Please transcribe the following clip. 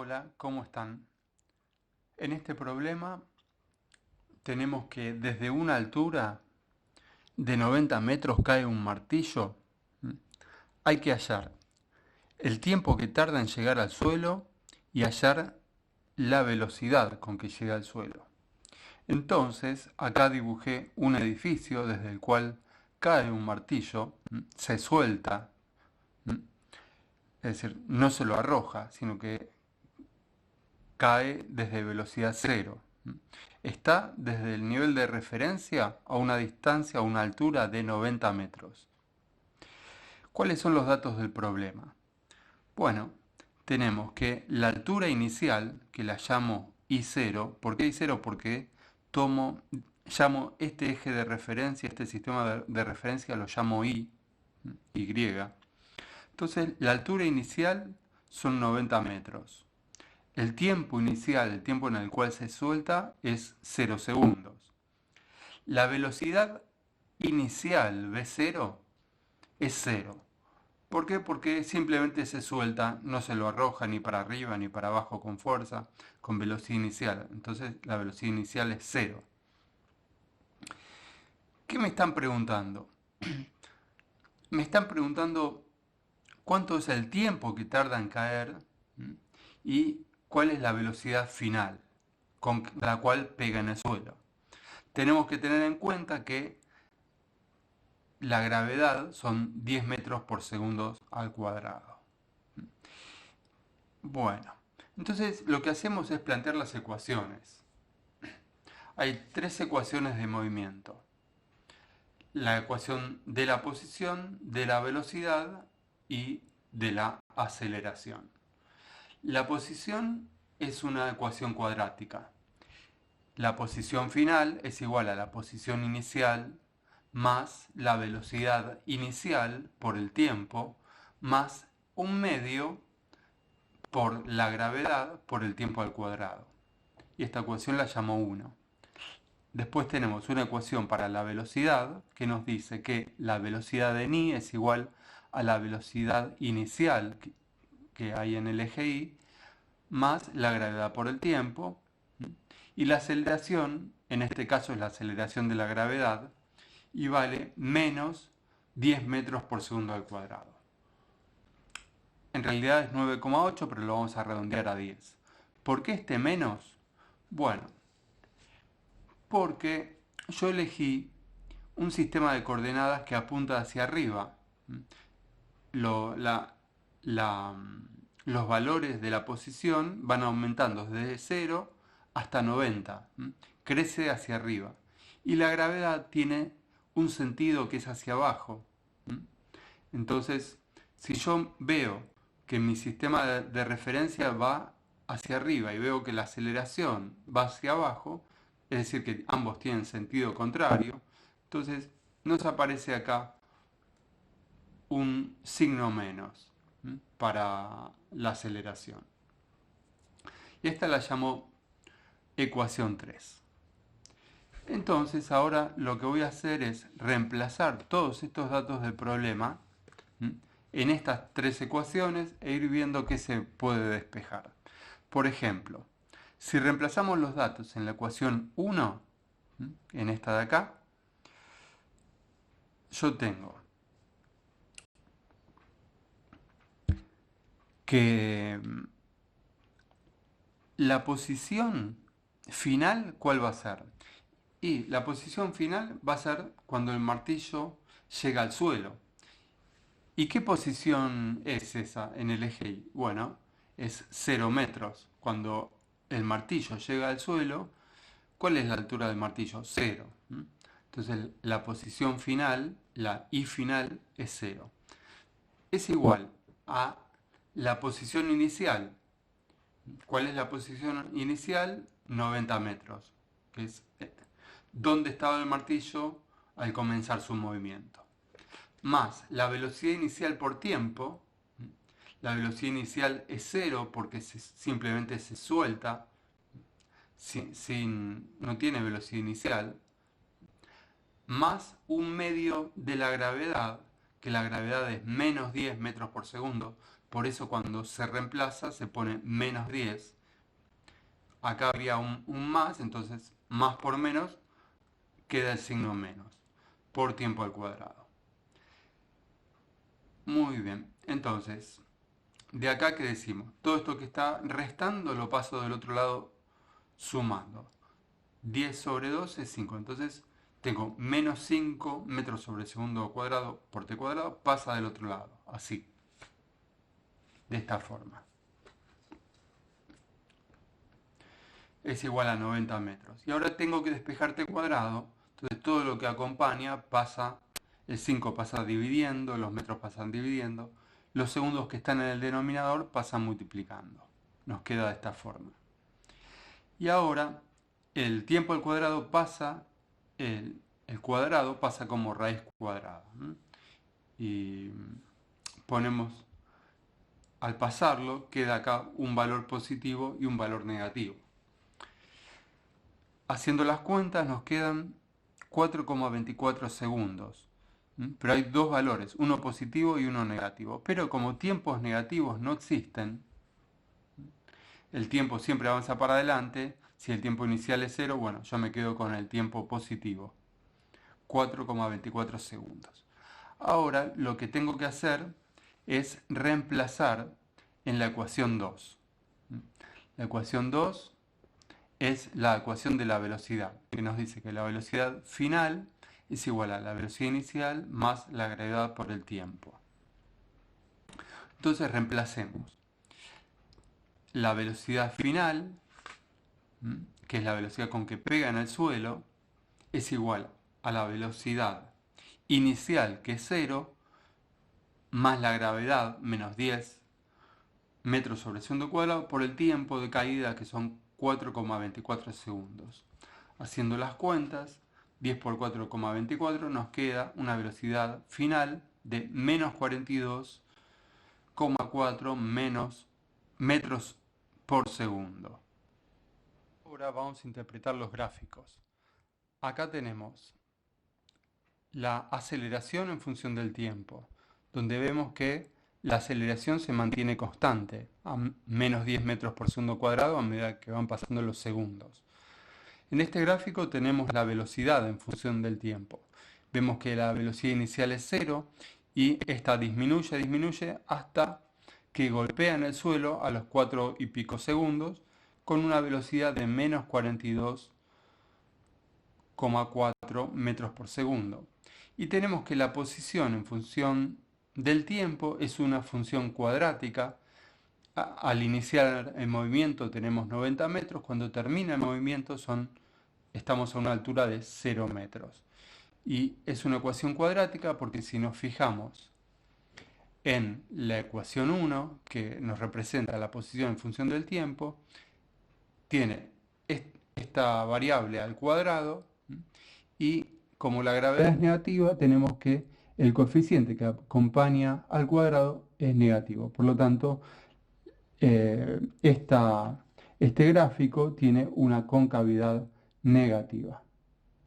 Hola, ¿cómo están? En este problema tenemos que desde una altura de 90 metros cae un martillo. Hay que hallar el tiempo que tarda en llegar al suelo y hallar la velocidad con que llega al suelo. Entonces, acá dibujé un edificio desde el cual cae un martillo, se suelta, es decir, no se lo arroja, sino que cae desde velocidad cero. Está desde el nivel de referencia a una distancia, a una altura de 90 metros. ¿Cuáles son los datos del problema? Bueno, tenemos que la altura inicial, que la llamo I0, ¿por qué I0? Porque llamo este eje de referencia, este sistema de referencia lo llamo Y. Entonces, la altura inicial son 90 metros. El tiempo inicial, el tiempo en el cual se suelta, es 0 segundos. La velocidad inicial, V0, es 0. ¿Por qué? Porque simplemente se suelta, no se lo arroja ni para arriba ni para abajo con fuerza, con velocidad inicial. Entonces la velocidad inicial es 0. ¿Qué me están preguntando? Me están preguntando cuánto es el tiempo que tarda en caer y cuál es la velocidad final con la cual pega en el suelo. Tenemos que tener en cuenta que la gravedad son 10 metros por segundo al cuadrado. Bueno, entonces lo que hacemos es plantear las ecuaciones. Hay tres ecuaciones de movimiento. La ecuación de la posición, de la velocidad y de la aceleración. La posición es una ecuación cuadrática. La posición final es igual a la posición inicial más la velocidad inicial por el tiempo más un medio por la gravedad por el tiempo al cuadrado. Y esta ecuación la llamo 1. Después tenemos una ecuación para la velocidad que nos dice que la velocidad en I es igual a la velocidad inicial que hay en el eje Y más la gravedad por el tiempo. Y la aceleración, en este caso es la aceleración de la gravedad, y vale menos 10 metros por segundo al cuadrado. En realidad es 9,8, pero lo vamos a redondear a 10. ¿Por qué este menos? Bueno, porque yo elegí un sistema de coordenadas que apunta hacia arriba. Lo- la- la- los valores de la posición van aumentando desde 0 hasta 90. Crece hacia arriba. Y la gravedad tiene un sentido que es hacia abajo. Entonces, si yo veo que mi sistema de referencia va hacia arriba y veo que la aceleración va hacia abajo, es decir, que ambos tienen sentido contrario, entonces nos aparece acá un signo menos para la aceleración. Y esta la llamo ecuación 3. Entonces ahora lo que voy a hacer es reemplazar todos estos datos del problema en estas tres ecuaciones e ir viendo qué se puede despejar. Por ejemplo, si reemplazamos los datos en la ecuación 1, en esta de acá, yo tengo que la posición final, ¿cuál va a ser? Y la posición final va a ser cuando el martillo llega al suelo. ¿Y qué posición es esa en el eje Y? Bueno, es 0 metros. Cuando el martillo llega al suelo, ¿cuál es la altura del martillo? 0. Entonces la posición final, la I final, es 0. Es igual a la posición inicial. ¿Cuál es la posición inicial? 90 metros, que es donde estaba el martillo al comenzar su movimiento. Más la velocidad inicial por tiempo. La velocidad inicial es 0 porque simplemente se suelta, no tiene velocidad inicial, más un medio de la gravedad, que la gravedad es menos 10 metros por segundo. Por eso cuando se reemplaza se pone menos 10. Acá había un más, entonces más por menos queda el signo menos por tiempo al cuadrado. Muy bien, entonces, de acá que decimos, todo esto que está restando lo paso del otro lado sumando. 10 sobre 2 es 5, entonces tengo menos 5 metros sobre segundo cuadrado por t cuadrado, pasa del otro lado, así, de esta forma. Es igual a 90 metros. Y ahora tengo que despejar t cuadrado, entonces todo lo que acompaña pasa, el 5 pasa dividiendo, los metros pasan dividiendo, los segundos que están en el denominador pasan multiplicando. Nos queda de esta forma. Y ahora el tiempo al cuadrado pasa, el cuadrado pasa como raíz cuadrada. Y ponemos, al pasarlo, queda acá un valor positivo y un valor negativo. Haciendo las cuentas nos quedan 4,24 segundos. Pero hay dos valores, uno positivo y uno negativo. Pero como tiempos negativos no existen, el tiempo siempre avanza para adelante. Si el tiempo inicial es 0, bueno, yo me quedo con el tiempo positivo. 4,24 segundos. Ahora lo que tengo que hacer es reemplazar en la ecuación 2. La ecuación 2 es la ecuación de la velocidad, que nos dice que la velocidad final es igual a la velocidad inicial más la gravedad por el tiempo. Entonces reemplacemos la velocidad final, que es la velocidad con que pega en el suelo, es igual a la velocidad inicial, que es 0, más la gravedad, menos 10 metros sobre segundo cuadrado, por el tiempo de caída, que son 4,24 segundos. Haciendo las cuentas, 10 por 4,24 nos queda una velocidad final de menos 42,4 menos metros por segundo. Ahora vamos a interpretar los gráficos. Acá tenemos la aceleración en función del tiempo, donde vemos que la aceleración se mantiene constante, a menos 10 metros por segundo cuadrado a medida que van pasando los segundos. En este gráfico tenemos la velocidad en función del tiempo. Vemos que la velocidad inicial es 0 y esta disminuye hasta que golpea en el suelo a los 4 y pico segundos con una velocidad de menos 42,4 metros por segundo. Y tenemos que la posición en función del tiempo es una función cuadrática. Al iniciar el movimiento tenemos 90 metros, cuando termina el movimiento estamos a una altura de 0 metros. Y es una ecuación cuadrática porque si nos fijamos en la ecuación 1, que nos representa la posición en función del tiempo, tiene esta variable al cuadrado y como la gravedad es negativa, tenemos que el coeficiente que acompaña al cuadrado es negativo. Por lo tanto, este gráfico tiene una concavidad negativa.